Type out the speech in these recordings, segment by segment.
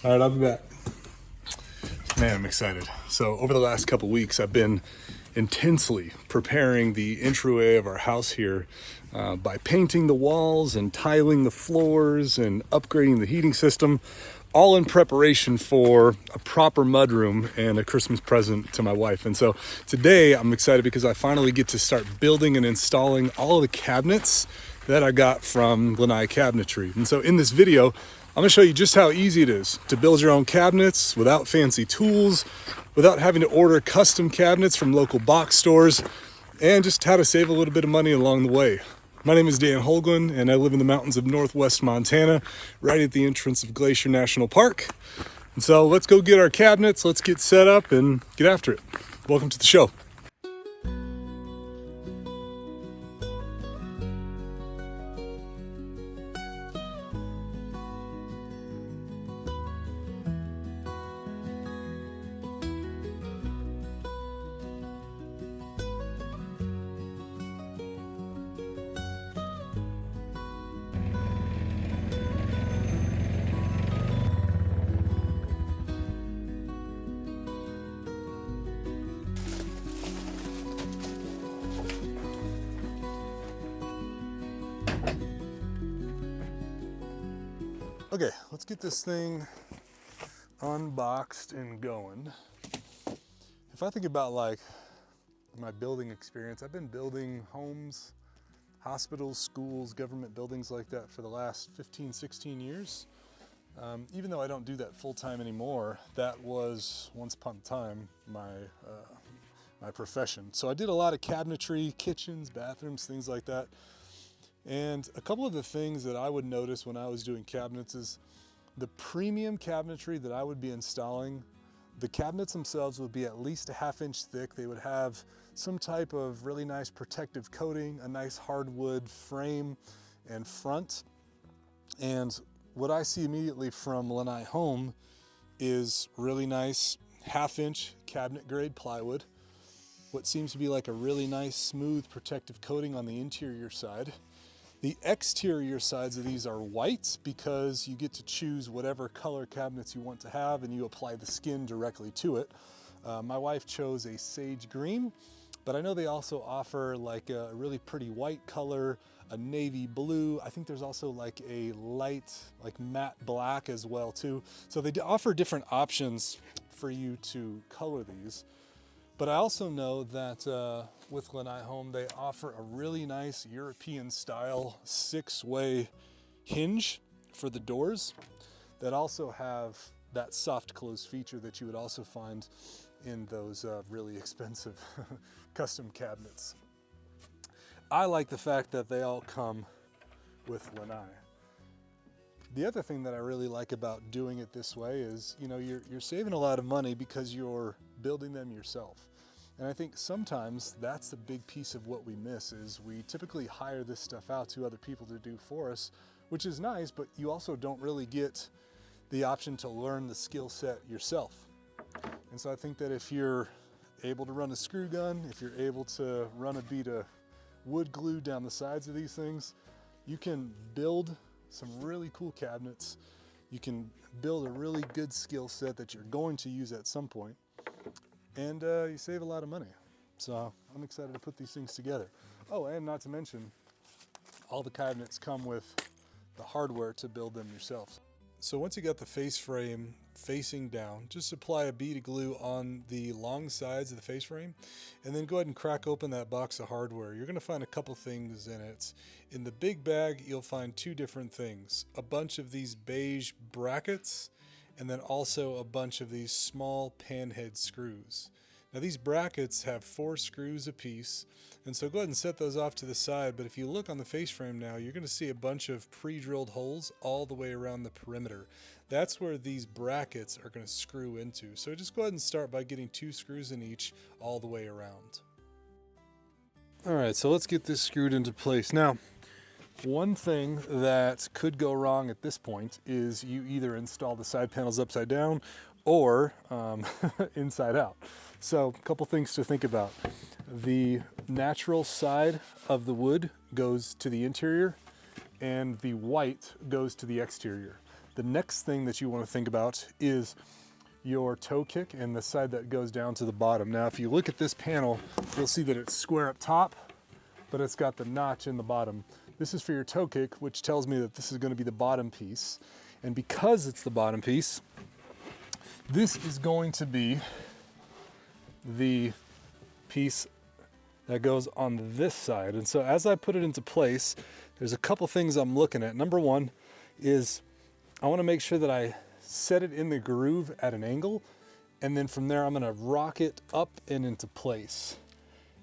All right, I'll be back. Man, I'm excited. So over the last couple weeks, I've been intensely preparing the entryway of our house here by painting the walls and tiling the floors and upgrading the heating system, all in preparation for a proper mudroom and a Christmas present to my wife. And so today I'm excited because I finally get to start building and installing all of the cabinets that I got from Lanae Cabinetry. And so in this video, I'm gonna show you just how easy it is to build your own cabinets without fancy tools, without having to order custom cabinets from local box stores, and just how to save a little bit of money along the way. My name is Dan Holguin, and I live in the mountains of northwest Montana, right at the entrance of Glacier National Park. And so let's go get our cabinets, let's get set up and get after it. Welcome to the show. Okay, let's get this thing unboxed and going. If I think about like my building experience, I've been building homes, hospitals, schools, government buildings like that for the last 15, 16 years. Even though I don't do that full time anymore, that was once upon a time my profession. So I did a lot of cabinetry, kitchens, bathrooms, things like that. And a couple of the things that I would notice when I was doing cabinets is the premium cabinetry that I would be installing, the cabinets themselves would be at least a ½ inch thick. They would have some type of really nice protective coating, a nice hardwood frame and front. And what I see immediately from Lanae Home is really nice ½ inch cabinet grade plywood, what seems to be like a really nice smooth protective coating on the interior side. The exterior sides of these are white because you get to choose whatever color cabinets you want to have and you apply the skin directly to it. My wife chose a sage green, but I know they also offer like a really pretty white color, a navy blue. I think there's also like a light, like matte black as well too. So they offer different options for you to color these. But I also know that with Lanae Home, they offer a really nice European style 6-way hinge for the doors that also have that soft close feature that you would also find in those really expensive custom cabinets. I like the fact that they all come with Lanae. The other thing that I really like about doing it this way is, you know, you're saving a lot of money because you're building them yourself. And I think sometimes that's the big piece of what we miss is we typically hire this stuff out to other people to do for us, which is nice, but you also don't really get the option to learn the skill set yourself. And so I think that if you're able to run a screw gun, if you're able to run a bead of wood glue down the sides of these things, you can build some really cool cabinets. You can build a really good skill set that you're going to use at some point. And you save a lot of money. So I'm excited to put these things together. Oh, and not to mention, all the cabinets come with the hardware to build them yourself. So once you got the face frame facing down, just apply a bead of glue on the long sides of the face frame, and then go ahead and crack open that box of hardware. You're gonna find a couple things in it. In the big bag, you'll find two different things. A bunch of these beige brackets, and then also a bunch of these small panhead screws. Now these brackets have 4 screws a piece, and so go ahead and set those off to the side, but if you look on the face frame now, you're gonna see a bunch of pre-drilled holes all the way around the perimeter. That's where these brackets are gonna screw into. So just go ahead and start by getting 2 screws in each all the way around. All right, so let's get this screwed into place. Now, one thing that could go wrong at this point is you either install the side panels upside down or inside out. So a couple things to think about. The natural side of the wood goes to the interior and the white goes to the exterior. The next thing that you want to think about is your toe kick and the side that goes down to the bottom. Now, if you look at this panel, you'll see that it's square up top, but it's got the notch in the bottom. This is for your toe kick, which tells me that this is going to be the bottom piece. And because it's the bottom piece, this is going to be the piece that goes on this side. And so as I put it into place, there's a couple things I'm looking at. Number one is I want to make sure that I set it in the groove at an angle, and then from there I'm going to rock it up and into place.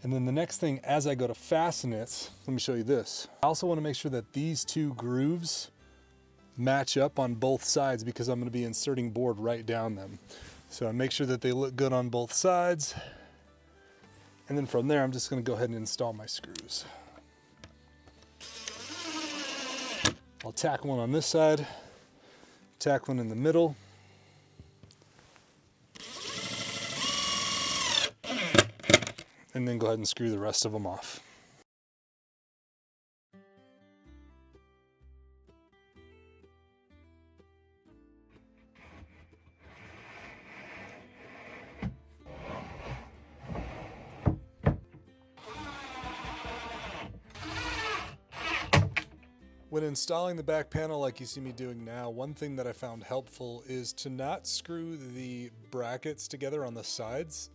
And then the next thing, as I go to fasten it, let me show you this. I also want to make sure that these two grooves match up on both sides, because I'm going to be inserting board right down them. So I make sure that they look good on both sides. And then from there, I'm just going to go ahead and install my screws. I'll tack one on this side, tack one in the middle. And then go ahead and screw the rest of them off. When installing the back panel like you see me doing now, one thing that I found helpful is to not screw the brackets together on the sides.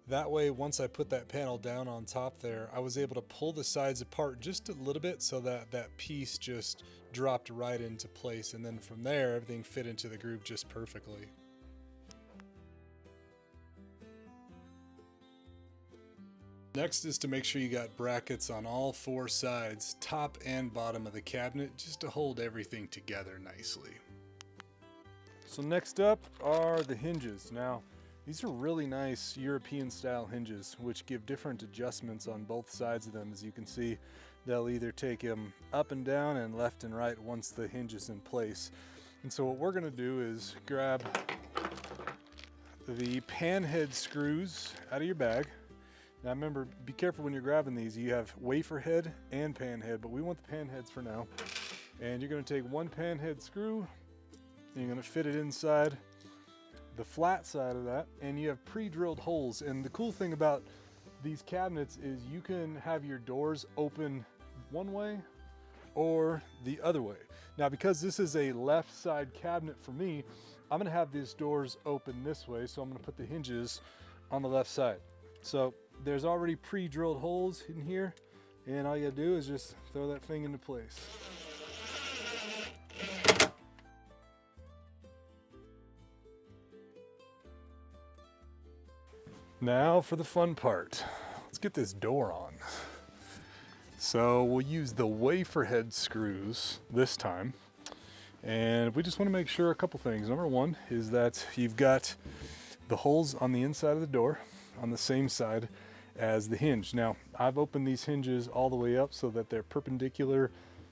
That way, once I put that panel down on top there, I was able to pull the sides apart just a little bit so that that piece just dropped right into place. And then from there, everything fit into the groove just perfectly. Next is to make sure you got brackets on all four sides, top and bottom of the cabinet, just to hold everything together nicely. So next up are the hinges. Now, these are really nice European style hinges, which give different adjustments on both sides of them. As you can see, they'll either take them up and down and left and right once the hinge is in place. And so what we're gonna do is grab the pan head screws out of your bag. Now remember, be careful when you're grabbing these. You have wafer head and pan head, but we want the pan heads for now. And you're gonna take one pan head screw, and you're gonna fit it inside the flat side of that, and you have pre-drilled holes. And the cool thing about these cabinets is you can have your doors open one way or the other way. Now, because this is a left side cabinet for me, I'm gonna have these doors open this way, so I'm gonna put the hinges on the left side. So there's already pre-drilled holes in here, and all you gotta do is just throw that thing into place. Now for the fun part. Let's get this door on. So we'll use the wafer head screws this time, and we just want to make sure a couple things. Number one is that you've got the holes on the inside of the door on the same side as the hinge. Now, I've opened these hinges all the way up so that they're perpendicular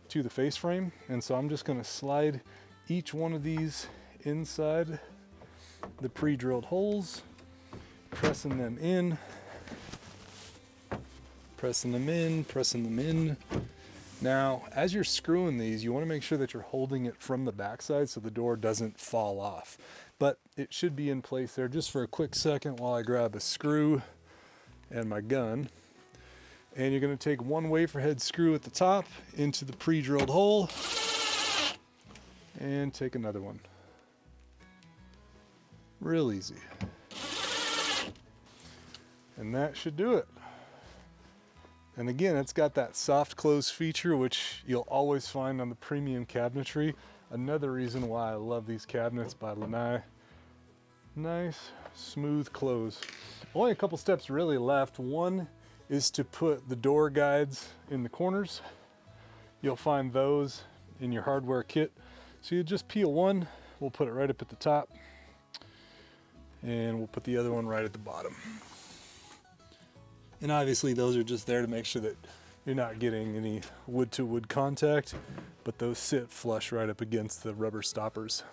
to the face frame, and so I'm just going to slide each one of these inside the pre-drilled holes, pressing them in, pressing them in, pressing them in. Now, as you're screwing these, you want to make sure that you're holding it from the backside so the door doesn't fall off. But it should be in place there just for a quick second while I grab a screw and my gun. And you're going to take one wafer head screw at the top into the pre-drilled hole and take another one. Real easy. And that should do it. And again, it's got that soft close feature, which you'll always find on the premium cabinetry. Another reason why I love these cabinets by Lanae. Nice, smooth close. Only a couple steps really left. One is to put the door guides in the corners. You'll find those in your hardware kit. So you just peel one, we'll put it right up at the top, and we'll put the other one right at the bottom. And obviously those are just there to make sure that you're not getting any wood to wood contact, but those sit flush right up against the rubber stoppers.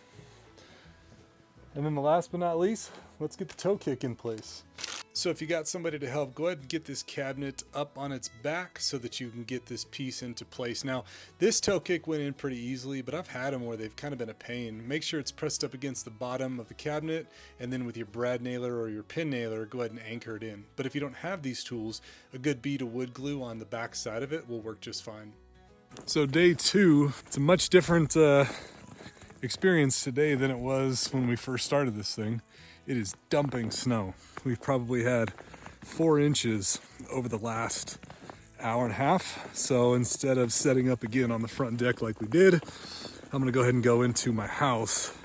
And then the last but not least, let's get the toe kick in place. So if you got somebody to help, go ahead and get this cabinet up on its back so that you can get this piece into place. Now, this toe kick went in pretty easily, but I've had them where they've kind of been a pain. Make sure it's pressed up against the bottom of the cabinet, and then with your brad nailer or your pin nailer, go ahead and anchor it in. But if you don't have these tools, a good bead of wood glue on the back side of it will work just fine. So day 2, it's a much different experience today than it was when we first started this thing. It is dumping snow. We've probably had 4 inches over the last hour and a half. So instead of setting up again on the front deck like we did, I'm gonna go ahead and go into my house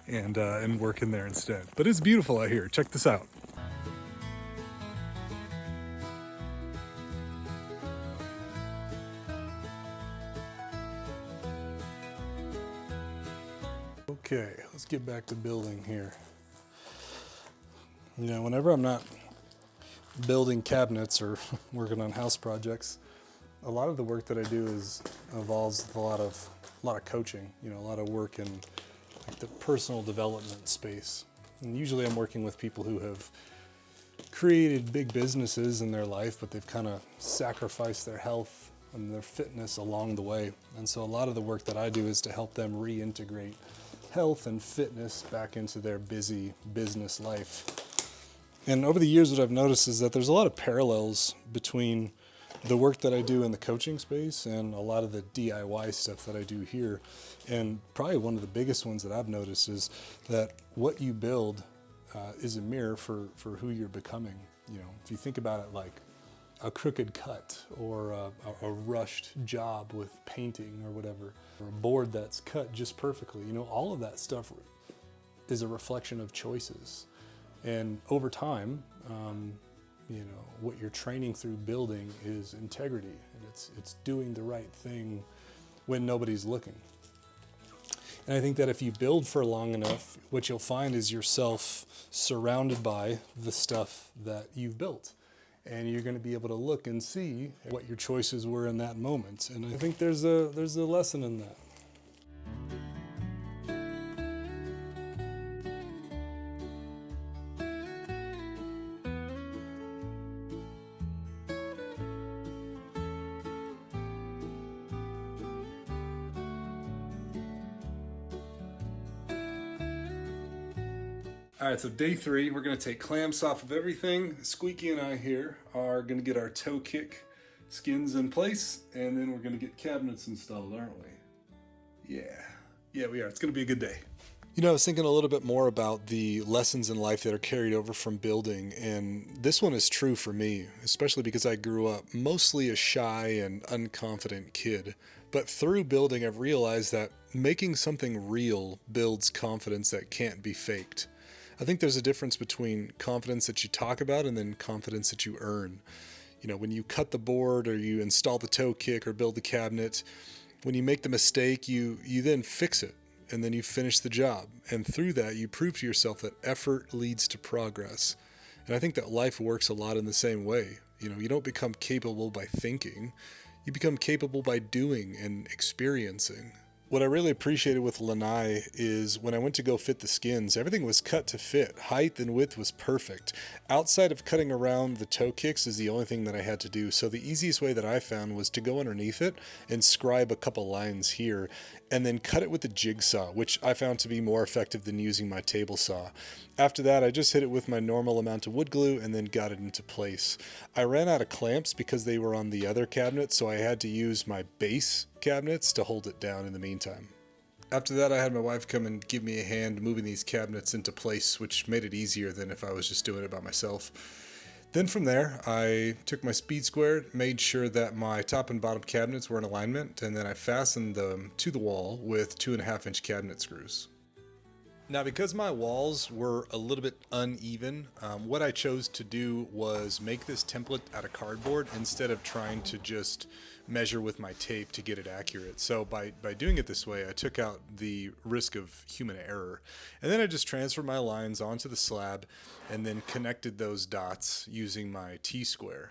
and work in there instead. But it's beautiful out here. Check this out. Okay, let's get back to building here. You know, whenever I'm not building cabinets or working on house projects, a lot of the work that I do involves a lot of coaching. You know, a lot of work in like the personal development space. And usually I'm working with people who have created big businesses in their life, but they've kind of sacrificed their health and their fitness along the way. And so a lot of the work that I do is to help them reintegrate health and fitness back into their busy business life. And over the years, what I've noticed is that there's a lot of parallels between the work that I do in the coaching space and a lot of the DIY stuff that I do here. And probably one of the biggest ones that I've noticed is that what you build is a mirror for who you're becoming. You know, if you think about it like a crooked cut or a rushed job with painting or whatever, or a board that's cut just perfectly, you know, all of that stuff is a reflection of choices. And over time, you know, what you're training through building is integrity, and it's doing the right thing when nobody's looking. And I think that if you build for long enough, what you'll find is yourself surrounded by the stuff that you've built. And you're going to be able to look and see what your choices were in that moment. And I think there's a lesson in that. All right, so day 3, we're gonna take clamps off of everything. Squeaky and I here are gonna get our toe kick skins in place, and then we're gonna get cabinets installed, aren't we? Yeah, we are. It's gonna be a good day. You know, I was thinking a little bit more about the lessons in life that are carried over from building, and this one is true for me, especially because I grew up mostly a shy and unconfident kid. But through building, I've realized that making something real builds confidence that can't be faked. I think there's a difference between confidence that you talk about and then confidence that you earn. You know, when you cut the board or you install the toe kick or build the cabinet, when you make the mistake, you then fix it and then you finish the job. And through that, you prove to yourself that effort leads to progress. And I think that life works a lot in the same way. You know, you don't become capable by thinking, you become capable by doing and experiencing. What I really appreciated with Lanae is when I went to go fit the skins, everything was cut to fit. Height and width was perfect. Outside of cutting around the toe kicks is the only thing that I had to do. So the easiest way that I found was to go underneath it and scribe a couple lines here and then cut it with the jigsaw, which I found to be more effective than using my table saw. After that, I just hit it with my normal amount of wood glue and then got it into place. I ran out of clamps because they were on the other cabinet, so I had to use my base cabinets to hold it down in the meantime. After that, I had my wife come and give me a hand moving these cabinets into place, which made it easier than if I was just doing it by myself. Then from there, I took my speed square, made sure that my top and bottom cabinets were in alignment, and then I fastened them to the wall with 2.5-inch cabinet screws. Now, because my walls were a little bit uneven, what I chose to do was make this template out of cardboard instead of trying to just measure with my tape to get it accurate. So by doing it this way, I took out the risk of human error. And then I just transferred my lines onto the slab and then connected those dots using my T-square.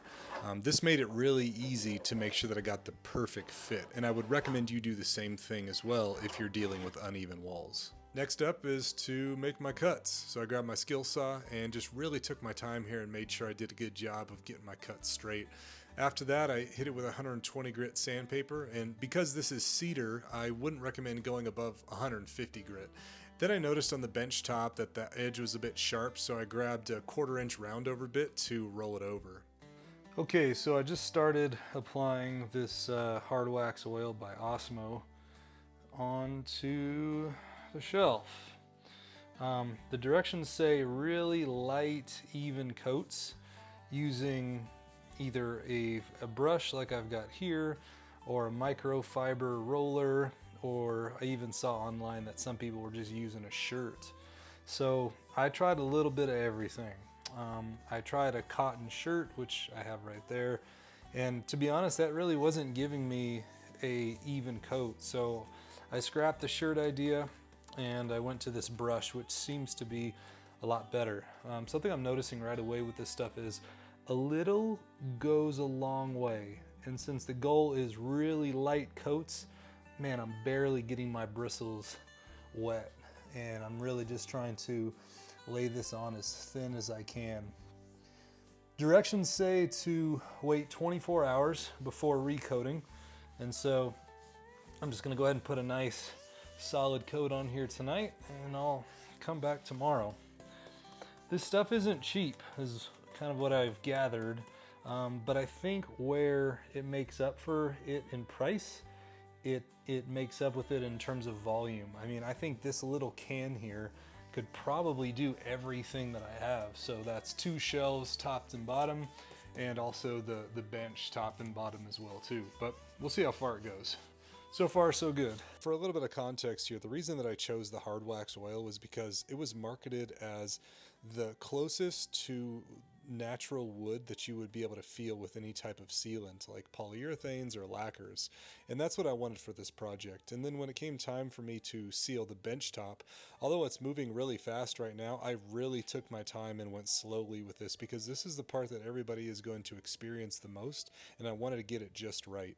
This made it really easy to make sure that I got the perfect fit. And I would recommend you do the same thing as well if you're dealing with uneven walls. Next up is to make my cuts. So I grabbed my skill saw and just really took my time here and made sure I did a good job of getting my cuts straight. After that, I hit it with 120 grit sandpaper, and because this is cedar, I wouldn't recommend going above 150 grit. Then I noticed on the bench top that the edge was a bit sharp, so I grabbed a 1/4 inch roundover bit to roll it over. Okay, so I just started applying this hard wax oil by Osmo onto the shelf. The directions say really light, even coats using either a brush like I've got here, or a microfiber roller, or I even saw online that some people were just using a shirt. So I tried a little bit of everything. I tried a cotton shirt, which I have right there, and to be honest, that really wasn't giving me a even coat. So I scrapped the shirt idea and I went to this brush, which seems to be a lot better. Something I'm noticing right away with this stuff is a little goes a long way. And since the goal is really light coats, man, I'm barely getting my bristles wet. And I'm really just trying to lay this on as thin as I can. Directions say to wait 24 hours before recoating. And so I'm just gonna go ahead and put a nice solid coat on here tonight, and I'll come back tomorrow. This stuff isn't cheap, is kind of what I've gathered, but I think where it makes up for it in price, it makes up with it in terms of volume. I mean, I think this little can here could probably do everything that I have. So that's 2 shelves top and bottom, and also the bench top and bottom as well too. But we'll see how far it goes. So far, so good. For a little bit of context here, the reason that I chose the hard wax oil was because it was marketed as the closest to natural wood that you would be able to feel with any type of sealant, like polyurethanes or lacquers. And that's what I wanted for this project. And then when it came time for me to seal the bench top, although it's moving really fast right now, I really took my time and went slowly with this, because this is the part that everybody is going to experience the most, and I wanted to get it just right.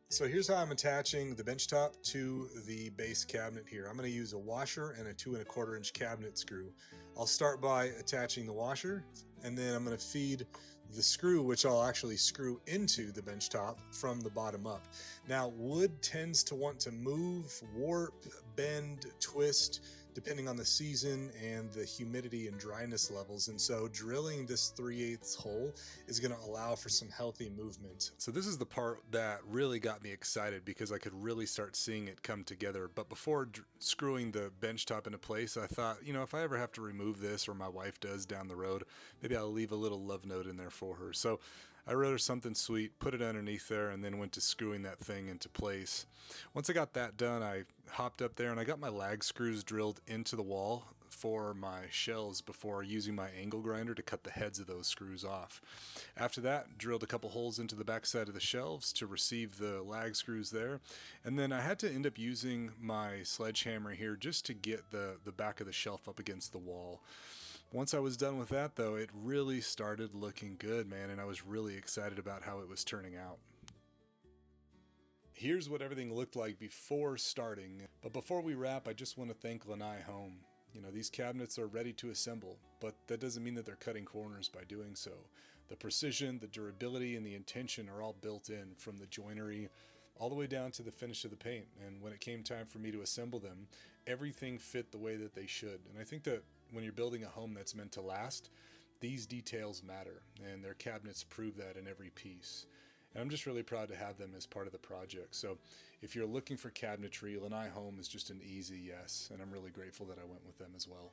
So here's how I'm attaching the bench top to the base cabinet here. I'm going to use a washer and a 2 1/4 inch cabinet screw. I'll start by attaching the washer, and then I'm going to feed the screw, which I'll actually screw into the bench top from the bottom up. Now, wood tends to want to move, warp, bend, twist, depending on the season and the humidity and dryness levels. And so drilling this 3/8 hole is going to allow for some healthy movement. So this is the part that really got me excited, because I could really start seeing it come together. But before screwing the bench top into place, I thought, you know, if I ever have to remove this, or my wife does down the road, maybe I'll leave a little love note in there for her. So I wrote her something sweet, put it underneath there, and then went to screwing that thing into place. Once I got that done, I hopped up there and I got my lag screws drilled into the wall for my shelves before using my angle grinder to cut the heads of those screws off. After that, drilled a couple holes into the back side of the shelves to receive the lag screws there. And then I had to end up using my sledgehammer here just to get the back of the shelf up against the wall. Once I was done with that, though, it really started looking good, man, and I was really excited about how it was turning out. Here's what everything looked like before starting. But before we wrap, I just want to thank Lanae Home. You know, these cabinets are ready to assemble, but that doesn't mean that they're cutting corners by doing so. The precision, the durability, and the intention are all built in, from the joinery all the way down to the finish of the paint. And when it came time for me to assemble them, everything fit the way that they should. And I think that when you're building a home that's meant to last, these details matter, and their cabinets prove that in every piece. And I'm just really proud to have them as part of the project. So if you're looking for cabinetry, Lanae Home is just an easy yes, and I'm really grateful that I went with them as well.